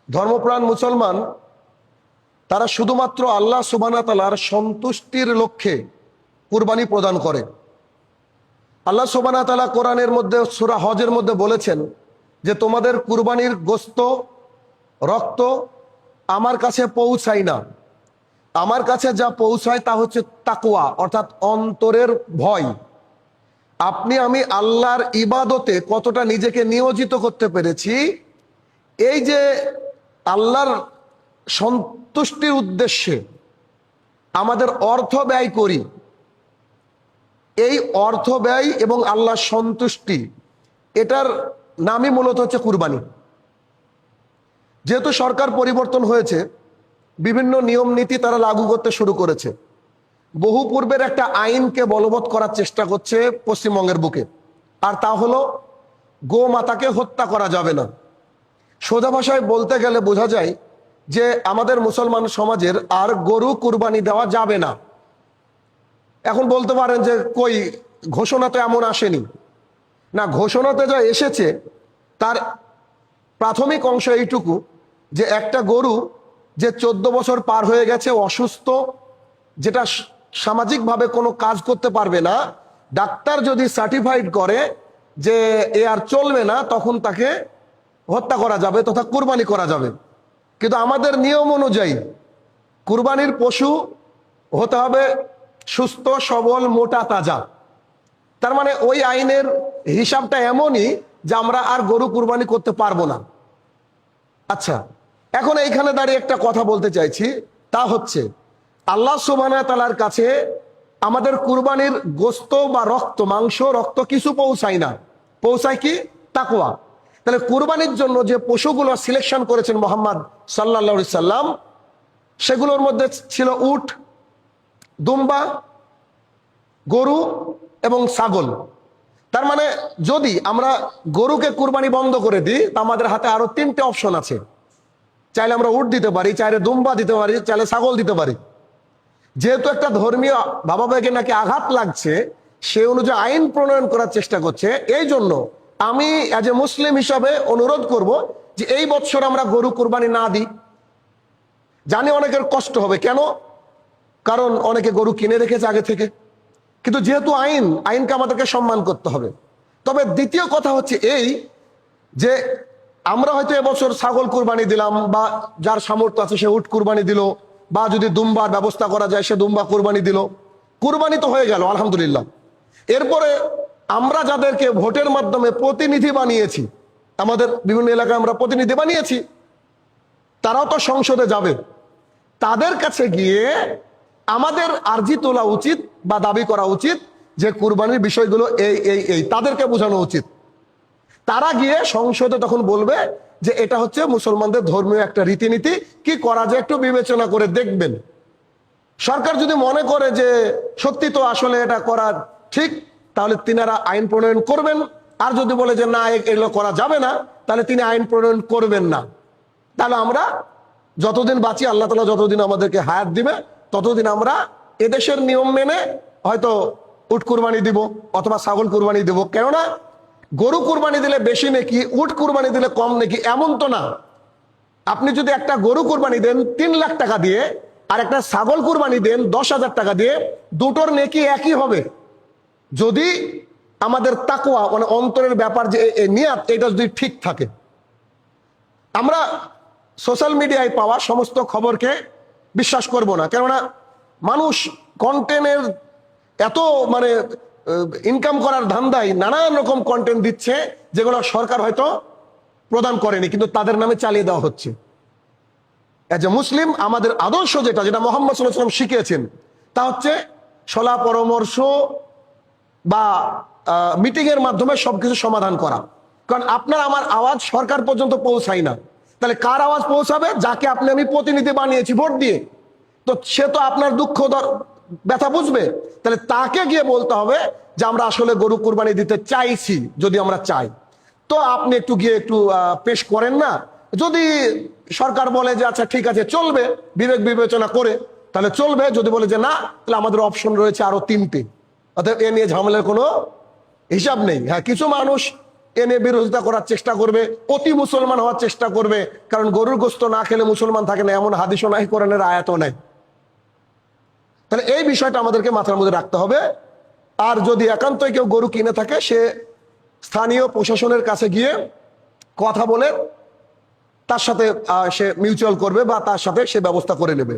ধর্মপ্রাণ মুসলমান তারা শুধুমাত্র আল্লাহ সুবহানাহু ওয়া তাআলার সন্তুষ্টির লক্ষ্যে কুরবানি প্রদান করে। আল্লাহ সুবহানাহু ওয়া তাআলা কোরআনের মধ্যে সূরা হজের মধ্যে বলেছেন যে তোমাদের কুরবানির গোশত রক্ত আমার কাছে পৌঁছায় না, আমার কাছে যা পৌঁছায় তা হচ্ছে তাকওয়া, অর্থাৎ অন্তরের ভয়। আপনি আমি আল্লাহর ইবাদতে কতটা নিজেকে নিয়োজিত করতে পেরেছি, এই যে আল্লাহর সন্তুষ্টির উদ্দেশ্যে আমাদের অর্থ ব্যয় করি, এই অর্থ ব্যয় এবং আল্লাহর সন্তুষ্টি এটার নামই মূলত হচ্ছে কুরবানি। যেহেতু সরকার পরিবর্তন হয়েছে, বিভিন্ন নিয়ম নীতি তারা লাগু করতে শুরু করেছে। বহু পূর্বের একটা আইনকে বলবৎ করার চেষ্টা করছে পশ্চিমবঙ্গের বুকে, আর তা হলো গোমাতাকে হত্যা করা যাবে না। সোজা ভাষায় বলতে গেলে বোঝা যায় যে আমাদের মুসলমান সমাজের আর গরু কুরবানি দেওয়া যাবে না। এখন বলতে পারেন যে কই, ঘোষণা তো এমন আসেনি। না, ঘোষণাতে যা এসেছে তার প্রাথমিক অংশ এইটুকু যে একটা গরু যে 14 বছর পার হয়ে গেছে, অসুস্থ, যেটা সামাজিকভাবে কোনো কাজ করতে পারবে না, ডাক্তার যদি সার্টিফাইড করে যে এ আর চলবে না, তখন তাকে হত্যা করা যাবে তথা কুরবানি করা যাবে। কিন্তু আমাদের নিয়ম অনুযায়ী কুরবানির পশু হতে হবে সুস্থ সবল মোটা তাজা। তার মানে ওই আইনের হিসাবটা এমনই যে আমরা আর গরু কুরবানি করতে পারবো না। আচ্ছা, এখন এইখানে দাঁড়িয়ে একটা কথা বলতে চাইছি, তা হচ্ছে আল্লাহ সুবহানাহু ওয়া তাআলার কাছে আমাদের কুরবানির গোশত বা রক্ত, মাংস রক্ত কিছু পৌঁছায় না, পৌঁছায় কি? তাকওয়া। তাহলে কুরবানির জন্য যে পশুগুলো সিলেকশন করেছেন মুহাম্মদ সাল্লাল্লাহু আলাইহি সাল্লাম, সেগুলোর মধ্যে ছিল উট, দুম্বা, গরু এবং ছাগল। তার মানে যদি আমরা গরুকে কুরবানি বন্ধ করে দিই, তা আমাদের হাতে আরো 3টে অপশন আছে। চাইলে আমরা উট দিতে পারি, চাইলে দুম্বা দিতে পারি, চাইলে ছাগল দিতে পারি। যেহেতু একটা ধর্মীয় ভাবাবেগে নাকি আঘাত লাগছে, সে অনুযায়ী আইন প্রণয়ন করার চেষ্টা করছে। এই জন্য আমি অ্যাজ এ মুসলিম হিসাবে অনুরোধ করব যে এই বছর আমরা গরু কুরবানি না দিই। জানি অনেকের কষ্ট হবে, কেন? কারণ অনেকে গরু কিনে রেখেছে আগে থেকে। কিন্তু যেহেতু আইনকে আমাদেরকে সম্মান করতে হবে। তবে দ্বিতীয় কথা হচ্ছে এই যে আমরা হয়তো এবছর ছাগল কুরবানি দিলাম, বা যার সামর্থ্য আছে সে উট কুরবানি দিল, বা যদি দুম্বার ব্যবস্থা করা যায় সে দুম্বা কুরবানি দিল। কুরবানি তো হয়ে গেল আলহামদুলিল্লাহ। এরপরে আমরা যাদেরকে ভোটের মাধ্যমে প্রতিনিধি বানিয়েছি, আমাদের বিভিন্ন এলাকায় আমরা প্রতিনিধি বানিয়েছি, তারাও তো সংসদে যাবে। তাদের কাছে গিয়ে আমাদের আর্জি তোলা উচিত বা দাবি করা উচিত যে কুরবানির বিষয়গুলো এই তাদেরকে বোঝানো উচিত। তারা গিয়ে সংসদে তখন বলবে যে এটা হচ্ছে মুসলমানদের ধর্মীয় একটা রীতিনীতি, কি করা যায় একটু বিবেচনা করে দেখবেন। সরকার যদি মনে করে যে সত্যি তো আসলে এটা করা ঠিক, তাহলে তিনারা আইন প্রণয়ন করবেন। আর যদি বলে যে না, এগুলো করা যাবে না, তাহলে তিনি আইন প্রণয়ন করবেন না। তাহলে আমরা যতদিন বাঁচি, আল্লাহ তাআলা যতদিন আমাদেরকে হায়াত দিবে, ততদিন আমরা এদেশের নিয়ম মেনে হয়তো উট কুরবানি দিব অথবা ছাগল কুরবানি দিব। কেননা গরু কুরবানি দিলে বেশি নেকি, উট কুরবানি দিলে কম নেকি, এমন তো না। আপনি যদি একটা গরু কুরবানি দেন 3 লাখ টাকা দিয়ে, আর একটা ছাগল কুরবানি দেন 10,000 টাকা দিয়ে, দুটোর নেকি একই হবে, যদি আমাদের তাকওয়া মানে অন্তরের ব্যাপার যে নিয়াত, এটা যদি ঠিক থাকে। আমরা সোশ্যাল মিডিয়ায় পাওয়া সমস্ত খবরকে বিশ্বাস করব না, কেননা মানুষ কন্টেন্টের এত মানে ইনকাম করার ধান্দায় নানান রকম কন্টেন্ট দিচ্ছে, যেগুলো সরকার হয়তো প্রদান করেনি, কিন্তু তাদের নামে চালিয়ে দেওয়া হচ্ছে। এজ এ মুসলিম আমাদের আদর্শ যেটা মুহাম্মদ সাল্লাল্লাহু আলাইহি ওয়াসাল্লাম শিখিয়েছেন, তা হচ্ছে সলা পরামর্শ বা মিটিং এর মাধ্যমে সবকিছু সমাধান করা। কারণ আপনার আমার আওয়াজ সরকার পর্যন্ত পৌঁছায় না, তাহলে কার আওয়াজ পৌঁছাবে? যাকে আপনি আমি প্রতিনিধি বানিয়েছি ভোট দিয়ে। তো সে তো আপনার দুঃখ ব্যথা বুঝবে। তাহলে তাকে গিয়ে বলতে হবে যে আমরা আসলে গরু কুরবানি দিতে চাইছি, যদি আমরা চাই তো আপনি একটু গিয়ে একটু পেশ করেন না। যদি সরকার বলে যে আচ্ছা ঠিক আছে চলবে, বিবেক বিবেচনা করে, তাহলে চলবে। যদি বলে যে না, তাহলে আমাদের অপশন রয়েছে আরো 3টে। অর্থাৎ এ নিয়ে ঝামেলার কোনো হিসাব নেই। হ্যাঁ, কিছু মানুষ এ নিয়ে বিরোধিতা করার চেষ্টা করবে, অতি মুসলমান হওয়ার চেষ্টা করবে, কারণ গরুর গোস্ত না খেলে মুসলমান থাকে না এমন হাদিসও নাই, কোরআনের আয়াতও নাই। তাহলে এই বিষয়টা আমাদেরকে মাথার মধ্যে রাখতে হবে। আর যদি একান্তই কেউ গরু কিনে থাকে, সে স্থানীয় প্রশাসনের কাছে গিয়ে কথা বলে তার সাথে সে মিউচুয়াল করবে বা তার সাথে সে ব্যবস্থা করে নেবে।